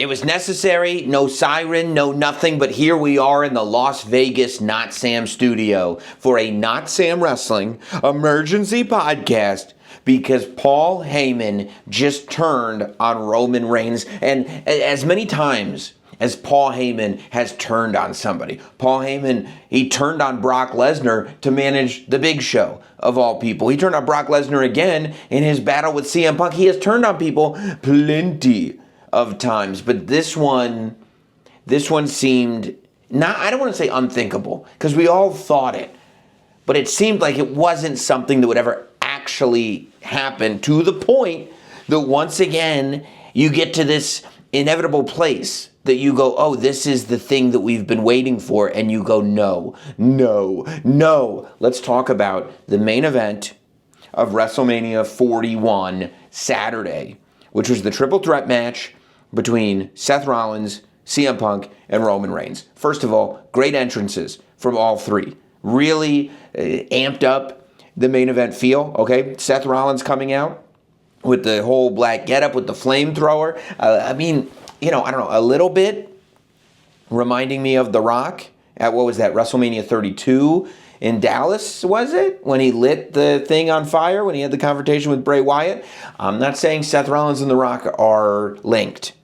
It was necessary, no siren, no nothing, but here we are in the Las Vegas Notsam studio for a Notsam Wrestling emergency podcast because Paul Heyman just turned on Roman Reigns. And as many times as Paul Heyman has turned on somebody, Paul Heyman, he turned on Brock Lesnar to manage the Big Show, of all people. He turned on Brock Lesnar again in his battle with CmPunk. He has turned on people plenty of times, but this one seemed not, I don't want to say unthinkable, because we all thought it, but it seemed like it wasn't something that would ever actually happen, to the point that once again you get to this inevitable place that you go, oh, this is the thing that we've been waiting for, and you go, no. Let's talk about the main event of WrestleMania 41 Saturday, which was the triple threat match between Seth Rollins, CmPunk, and Roman Reigns. First of all, great entrances from all three. Really amped up the main event feel, okay? Seth Rollins coming out with the whole black getup with the flamethrower. I don't know, a little bit reminding me of The Rock at, what was that, WrestleMania 32 in Dallas, was it? When he lit the thing on fire, when he had the confrontation with Bray Wyatt. I'm not saying Seth Rollins and The Rock are linked.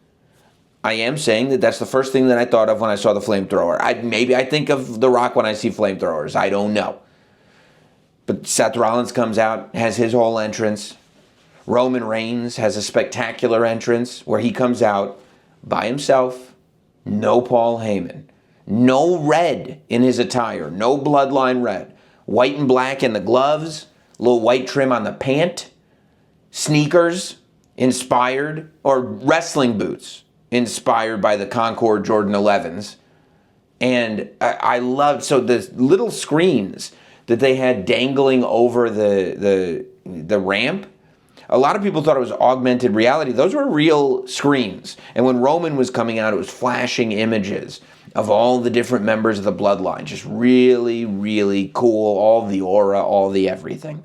I am saying that that's the first thing that I thought of when I saw the flamethrower. Maybe I think of The Rock when I see flamethrowers. I don't know. But Seth Rollins comes out, has his whole entrance. Roman Reigns has a spectacular entrance where he comes out by himself. No Paul Heyman. No red in his attire. No bloodline red. White and black in the gloves. A little white trim on the pant. Sneakers inspired, or wrestling boots inspired by the Concord Jordan 11s. And I loved, so the little screens that they had dangling over the ramp, a lot of people thought it was augmented reality. Those were real screens. And when Roman was coming out, it was flashing images of all the different members of the bloodline. Just really, really cool. All the aura, all the everything.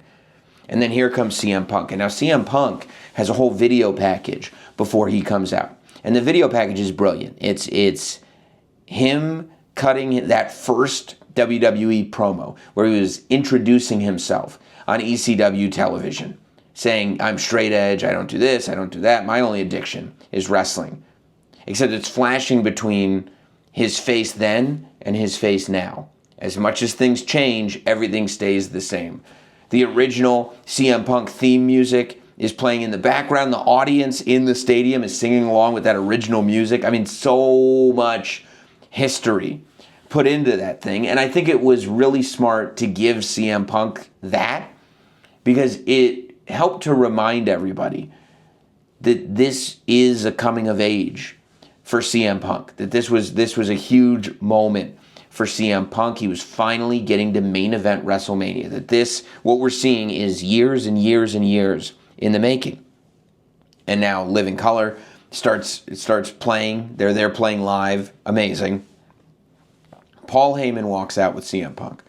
And then here comes CmPunk. And now CmPunk has a whole video package before he comes out. And the video package is brilliant. It's him cutting that first WWE promo where he was introducing himself on ECW television, saying, I'm straight edge, I don't do this, I don't do that. My only addiction is wrestling. Except it's flashing between his face then and his face now. As much as things change, everything stays the same. The original CmPunk theme music is playing in the background. The audience in the stadium is singing along with that original music. I mean, so much history put into that thing. And I think it was really smart to give CmPunk that, because it helped to remind everybody that this is a coming of age for CmPunk, that this was a huge moment for CmPunk. He was finally getting to main event WrestleMania, that what we're seeing is years and years and years in the making. And now Living Color starts playing. They're there playing live. Amazing. Paul Heyman walks out with CmPunk.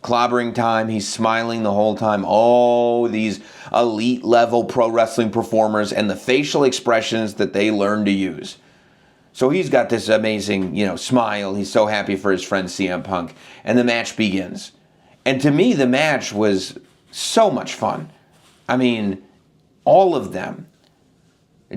Clobbering time. He's smiling the whole time. Oh, these elite level pro wrestling performers and the facial expressions that they learn to use. So he's got this amazing, smile. He's so happy for his friend CmPunk. And the match begins. And to me, the match was so much fun. I mean, all of them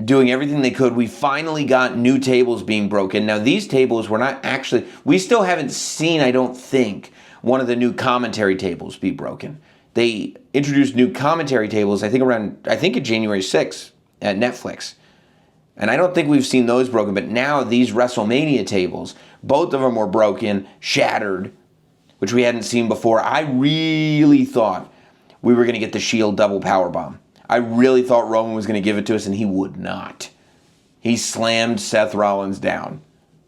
doing everything they could. We finally got new tables being broken. Now, these tables were not actually, we still haven't seen, I don't think, one of the new commentary tables be broken. They introduced new commentary tables, I think at January 6th at Netflix. And I don't think we've seen those broken, but now these WrestleMania tables, both of them were broken, shattered, which we hadn't seen before. I really thought we were going to get the Shield double powerbomb. I really thought Roman was going to give it to us, and he would not. He slammed Seth Rollins down.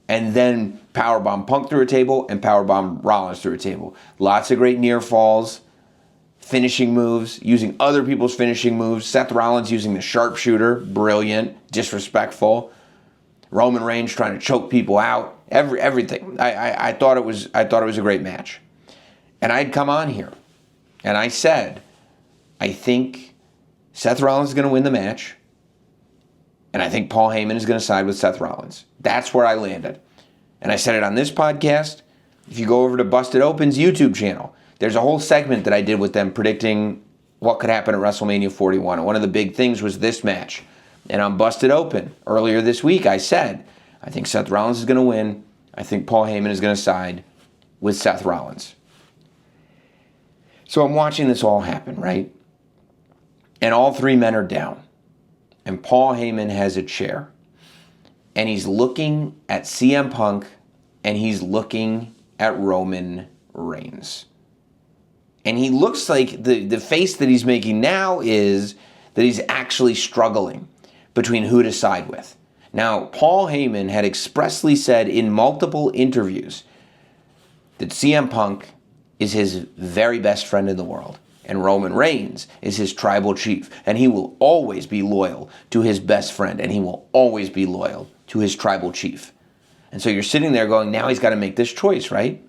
And then powerbomb Punk through a table and powerbomb Rollins through a table. Lots of great near falls, finishing moves, using other people's finishing moves. Seth Rollins using the sharpshooter, brilliant, disrespectful. Roman Reigns trying to choke people out. Everything. I thought it was a great match. And I'd come on here and I said, I think Seth Rollins is going to win the match. And I think Paul Heyman is going to side with Seth Rollins. That's where I landed. And I said it on this podcast. If you go over to Busted Open's YouTube channel, there's a whole segment that I did with them predicting what could happen at WrestleMania 41. And one of the big things was this match. And on Busted Open, earlier this week, I said, I think Seth Rollins is going to win. I think Paul Heyman is going to side with Seth Rollins. So I'm watching this all happen, right? And all three men are down. And Paul Heyman has a chair. And he's looking at CM Punk, and he's looking at Roman Reigns. And he looks like the face that he's making now is that he's actually struggling between who to side with. Now, Paul Heyman had expressly said in multiple interviews that CM Punk is his very best friend in the world, and Roman Reigns is his tribal chief, and he will always be loyal to his best friend, and he will always be loyal to his tribal chief. And so you're sitting there going, now he's got to make this choice, right?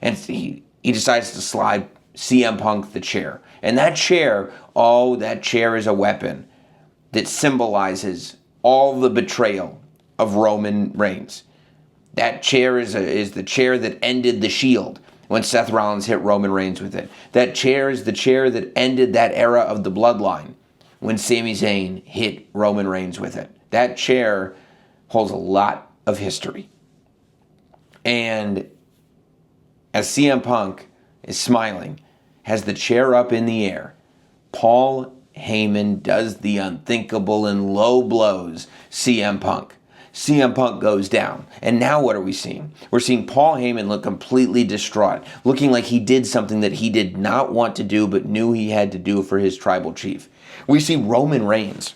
And he decides to slide CM Punk the chair. And that chair is a weapon that symbolizes all the betrayal of Roman Reigns. That chair is the chair that ended the Shield when Seth Rollins hit Roman Reigns with it. That chair is the chair that ended that era of the Bloodline when Sami Zayn hit Roman Reigns with it. That chair holds a lot of history. And as CM Punk is smiling, has the chair up in the air, Paul Heyman does the unthinkable and low blows CM Punk. CM Punk goes down. And now what are we seeing? We're seeing Paul Heyman look completely distraught, looking like he did something that he did not want to do but knew he had to do for his tribal chief. We see Roman Reigns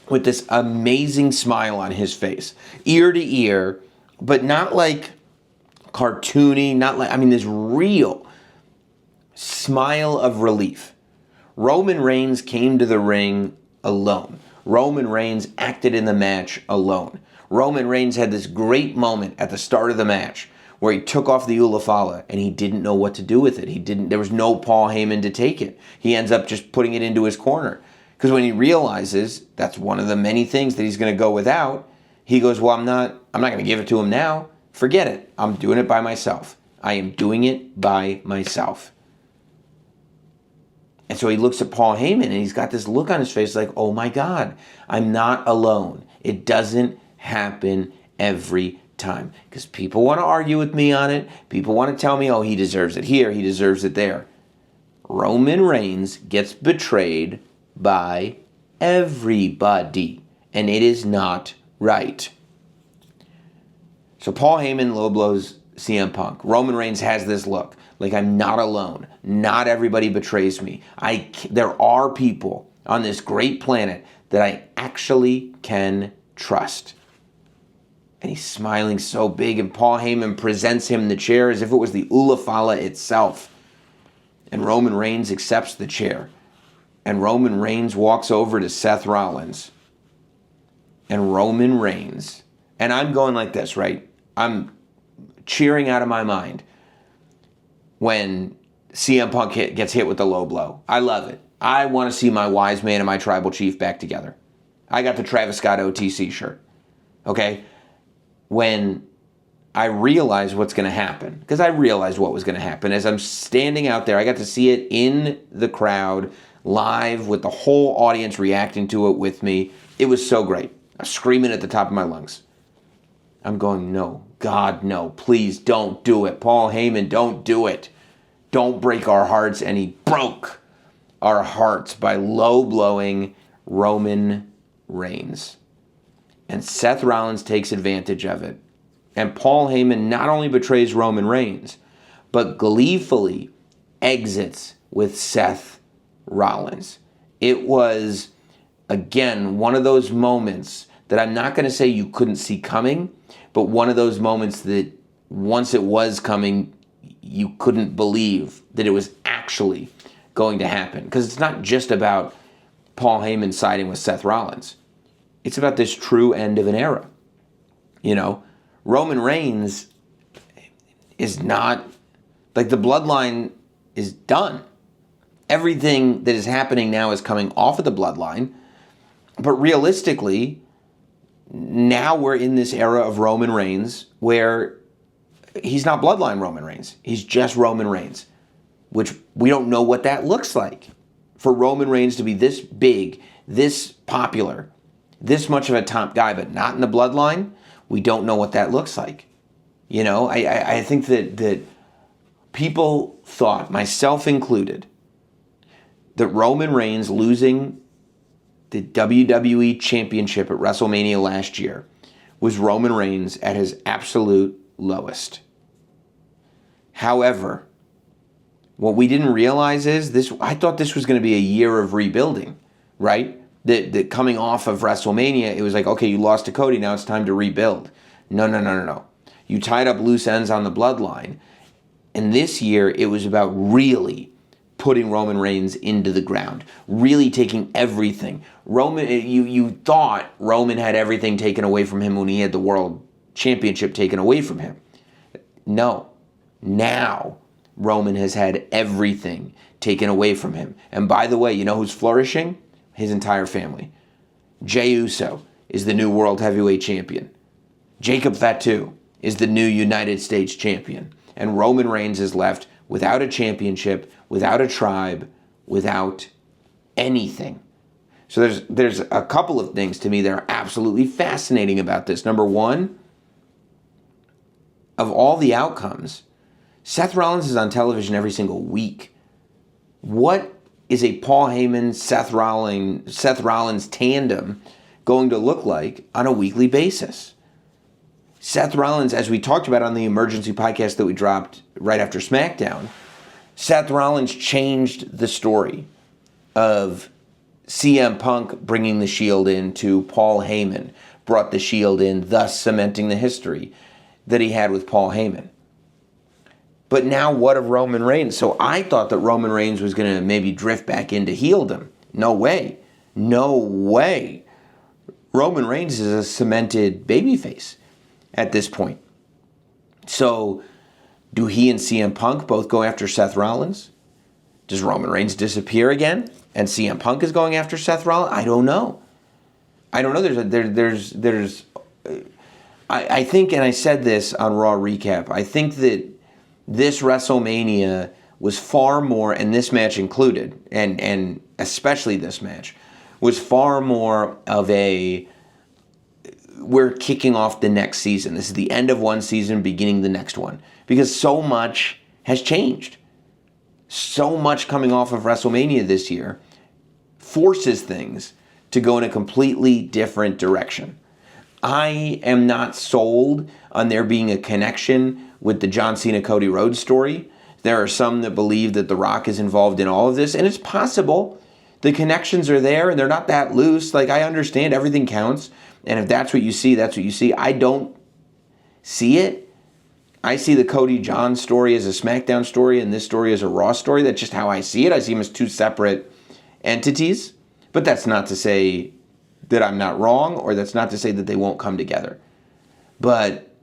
with this amazing smile on his face, ear to ear, but not like cartoony, this real smile of relief. Roman Reigns came to the ring alone. Roman Reigns acted in the match alone. Roman Reigns had this great moment at the start of the match where he took off the Ulafala and he didn't know what to do with it. There was no Paul Heyman to take it. He ends up just putting it into his corner. Because when he realizes that's one of the many things that he's going to go without, he goes, well, I'm not going to give it to him now. Forget it. I'm doing it by myself. I am doing it by myself. And so he looks at Paul Heyman and he's got this look on his face like, oh my God, I'm not alone. It doesn't happen every time. Because people want to argue with me on it. People want to tell me, oh, he deserves it here, he deserves it there. Roman Reigns gets betrayed by everybody. And it is not right. So Paul Heyman low blows CM Punk. Roman Reigns has this look. Like, I'm not alone. Not everybody betrays me. There are people on this great planet that I actually can trust. And he's smiling so big, and Paul Heyman presents him the chair as if it was the Ulafala itself. And Roman Reigns accepts the chair. And Roman Reigns walks over to Seth Rollins. And Roman Reigns, and I'm going like this, right? I'm cheering out of my mind when CM Punk gets hit with the low blow. I love it. I want to see my wise man and my tribal chief back together. I got the Travis Scott OTC shirt. Okay? When I realized what's going to happen, because I realized what was going to happen as I'm standing out there, I got to see it in the crowd, live, with the whole audience reacting to it with me. It was so great. I was screaming at the top of my lungs. I'm going, no, God, no, please don't do it. Paul Heyman, don't do it. Don't break our hearts. And he broke our hearts by low blowing Roman Reigns. And Seth Rollins takes advantage of it. And Paul Heyman not only betrays Roman Reigns, but gleefully exits with Seth Rollins. It was, again, one of those moments that I'm not going to say you couldn't see coming, but one of those moments that once it was coming, you couldn't believe that it was actually going to happen. Because it's not just about Paul Heyman siding with Seth Rollins. It's about this true end of an era. You know, Roman Reigns is not, like, the bloodline is done. Everything that is happening now is coming off of the bloodline. But realistically, now we're in this era of Roman Reigns where he's not bloodline Roman Reigns. He's just Roman Reigns, which we don't know what that looks like. For Roman Reigns to be this big, this popular, this much of a top guy, but not in the bloodline, we don't know what that looks like. You know, I think that people thought, myself included, that Roman Reigns losing the WWE Championship at WrestleMania last year was Roman Reigns at his absolute lowest. However, what we didn't realize is this. I thought this was going to be a year of rebuilding, right? That coming off of WrestleMania, it was like, okay, you lost to Cody, now it's time to rebuild. No. You tied up loose ends on the bloodline. And this year, it was about really putting Roman Reigns into the ground, really taking everything. You thought Roman had everything taken away from him when he had the World Championship taken away from him. No. Now, Roman has had everything taken away from him. And by the way, you know who's flourishing? His entire family. Jey Uso is the new World Heavyweight Champion. Jacob Fatu is the new United States Champion. And Roman Reigns is left without a championship, without a tribe, without anything. So there's a couple of things to me that are absolutely fascinating about this. Number one, of all the outcomes, Seth Rollins is on television every single week. What is a Paul Heyman, Seth Rollins tandem going to look like on a weekly basis? Seth Rollins, as we talked about on the emergency podcast that we dropped right after SmackDown, Seth Rollins changed the story of CmPunk bringing the Shield in to Paul Heyman, brought the Shield in, thus cementing the history that he had with Paul Heyman. But now what of Roman Reigns? So I thought that Roman Reigns was going to maybe drift back into heeldom. No way. Roman Reigns is a cemented babyface at this point. So do he and CmPunk both go after Seth Rollins? Does Roman Reigns disappear again and CmPunk is going after Seth Rollins? I don't know. I think, and I said this on Raw Recap, I think that this WrestleMania was far more, and this match included, and especially this match, was far more of a, we're kicking off the next season. This is the end of one season, beginning the next one. Because so much has changed. So much coming off of WrestleMania this year forces things to go in a completely different direction. I am not sold on there being a connection with the John Cena Cody Rhodes story. There are some that believe that The Rock is involved in all of this, and it's possible. The connections are there, and they're not that loose. Like, I understand everything counts, and if that's what you see, that's what you see. I don't see it. I see the Cody John story as a SmackDown story, and this story as a Raw story. That's just how I see it. I see them as two separate entities, but that's not to say that I'm not wrong, or that's not to say that they won't come together. But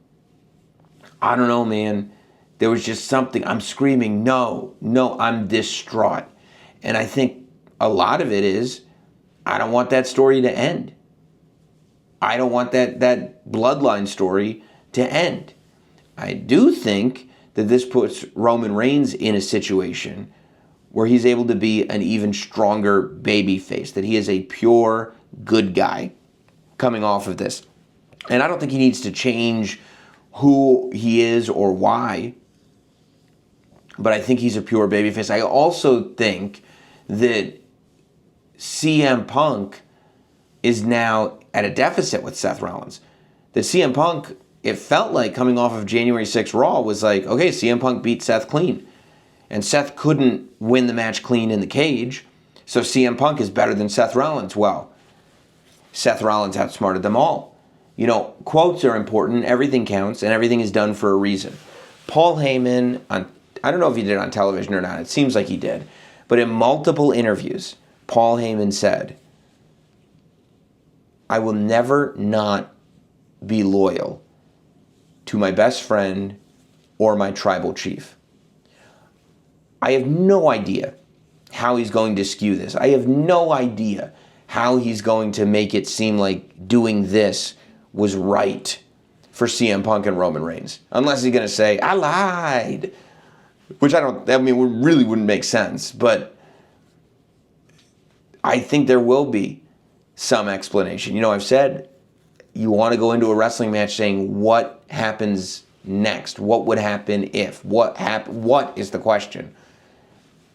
I don't know, man. There was just something. I'm screaming, no, I'm distraught. And I think a lot of it is, I don't want that story to end. I don't want that bloodline story to end. I do think that this puts Roman Reigns in a situation where he's able to be an even stronger babyface, that he is a pure good guy coming off of this. And I don't think he needs to change who he is or why, but I think he's a pure babyface. I also think that CmPunk is now at a deficit with Seth Rollins. That CmPunk, it felt like coming off of January 6th Raw, was like, okay, CmPunk beat Seth clean. And Seth couldn't win the match clean in the cage, so CmPunk is better than Seth Rollins. Well, Seth Rollins outsmarted them all. You know, quotes are important, everything counts, and everything is done for a reason. Paul Heyman, I don't know if he did it on television or not, it seems like he did, but in multiple interviews, Paul Heyman said, I will never not be loyal to my best friend or my tribal chief. I have no idea how he's going to skew this. I have no idea how he's going to make it seem like doing this was right for CM Punk and Roman Reigns. Unless he's going to say, I lied. Which really wouldn't make sense. But I think there will be some explanation. You know, I've said you want to go into a wrestling match saying what happens next? What would happen if? What is the question?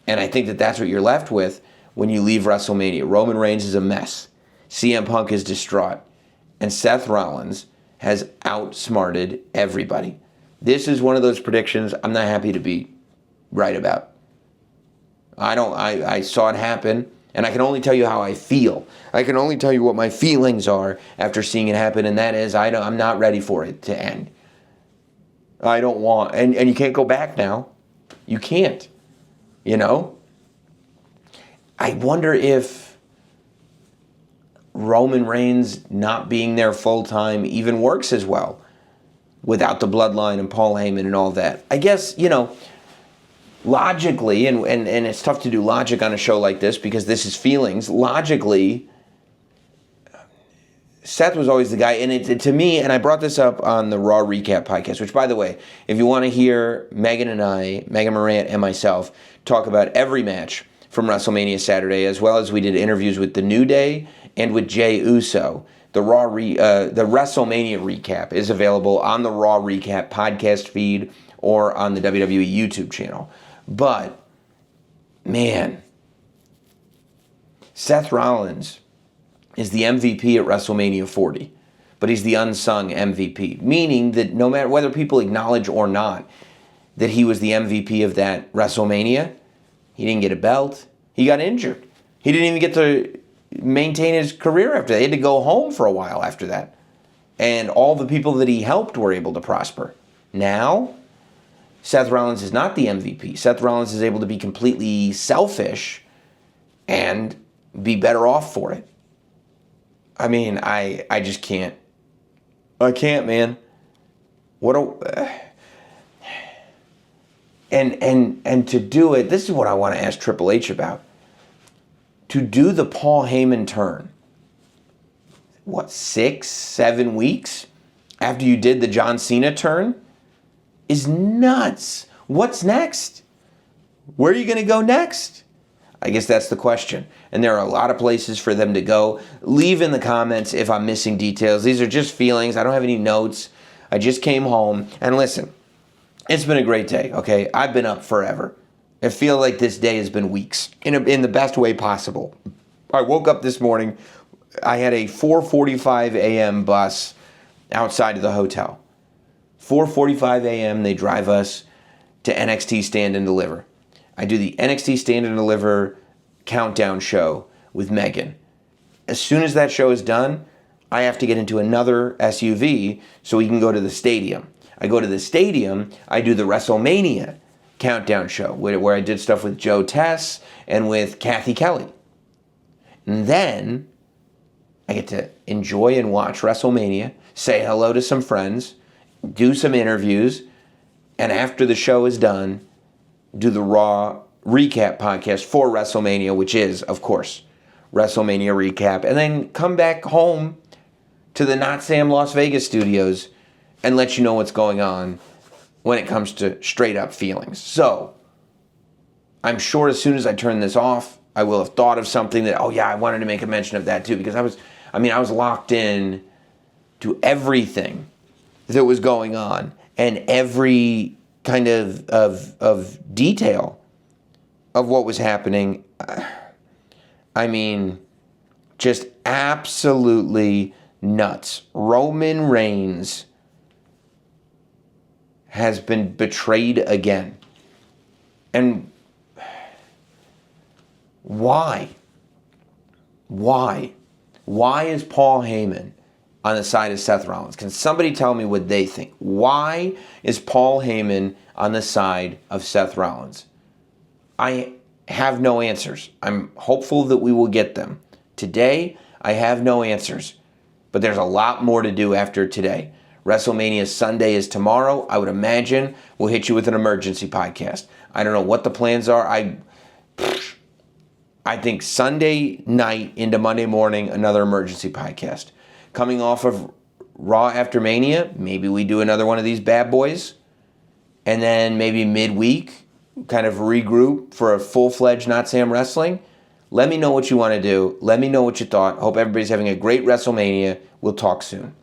And I think that that's what you're left with when you leave WrestleMania. Roman Reigns is a mess. CM Punk is distraught. And Seth Rollins has outsmarted everybody. This is one of those predictions I'm not happy to be right about. I saw it happen, and I can only tell you how I feel. I can only tell you what my feelings are after seeing it happen, and that is I'm not ready for it to end. I don't want, and you can't go back now. You can't, you know? I wonder if Roman Reigns not being there full-time even works as well without the bloodline and Paul Heyman and all that. I guess, you know, logically, and it's tough to do logic on a show like this because this is feelings. Logically, Seth was always the guy, and to me, and I brought this up on the Raw Recap podcast, which, by the way, if you want to hear Megan Morant and myself talk about every match from WrestleMania Saturday, as well as we did interviews with The New Day and with Jey Uso, the WrestleMania recap is available on the Raw Recap podcast feed or on the WWE YouTube channel. But, man, Seth Rollins is the MVP at WrestleMania 40, but he's the unsung MVP, meaning that no matter whether people acknowledge or not that he was the MVP of that WrestleMania, he didn't get a belt. He got injured. He didn't even get to maintain his career after that. He had to go home for a while after that. And all the people that he helped were able to prosper. Now, Seth Rollins is not the MVP. Seth Rollins is able to be completely selfish and be better off for it. I mean, I just can't. I can't, man. And to do it, this is what I want to ask Triple H about. To do the Paul Heyman turn, 6, 7 weeks after you did the John Cena turn is nuts. What's next? Where are you going to go next? I guess that's the question. And there are a lot of places for them to go. Leave in the comments if I'm missing details. These are just feelings. I don't have any notes. I just came home. And listen, it's been a great day, okay? I've been up forever. I feel like this day has been weeks in the best way possible. I woke up this morning. I had a 4:45 a.m. bus outside of the hotel. 4:45 a.m. they drive us to NXT Stand and Deliver. I do the NXT Stand and Deliver countdown show with Megan. As soon as that show is done, I have to get into another SUV so we can go to the stadium. I go to the stadium, I do the WrestleMania countdown show where I did stuff with Joe Tess and with Kathy Kelly. And then I get to enjoy and watch WrestleMania, say hello to some friends, do some interviews, and after the show is done, do the Raw Recap podcast for WrestleMania, which is, of course, WrestleMania Recap, and then come back home to the Notsam Las Vegas studios and let you know what's going on when it comes to straight up feelings. So, I'm sure as soon as I turn this off, I will have thought of something that, oh yeah, I wanted to make a mention of that too, because I was locked in to everything that was going on and every kind of detail of what was happening. I mean, just absolutely nuts. Roman Reigns has been betrayed again. And why? Why? Why is Paul Heyman on the side of Seth Rollins? Can somebody tell me what they think? Why is Paul Heyman on the side of Seth Rollins? I have no answers. I'm hopeful that we will get them. Today, I have no answers. But there's a lot more to do after today. WrestleMania Sunday is tomorrow. I would imagine we'll hit you with an emergency podcast. I don't know what the plans are. I think Sunday night into Monday morning, another emergency podcast. Coming off of Raw after Mania, maybe we do another one of these bad boys. And then maybe midweek, kind of regroup for a full-fledged Not Sam Wrestling. Let me know what you want to do. Let me know what you thought. Hope everybody's having a great WrestleMania. We'll talk soon.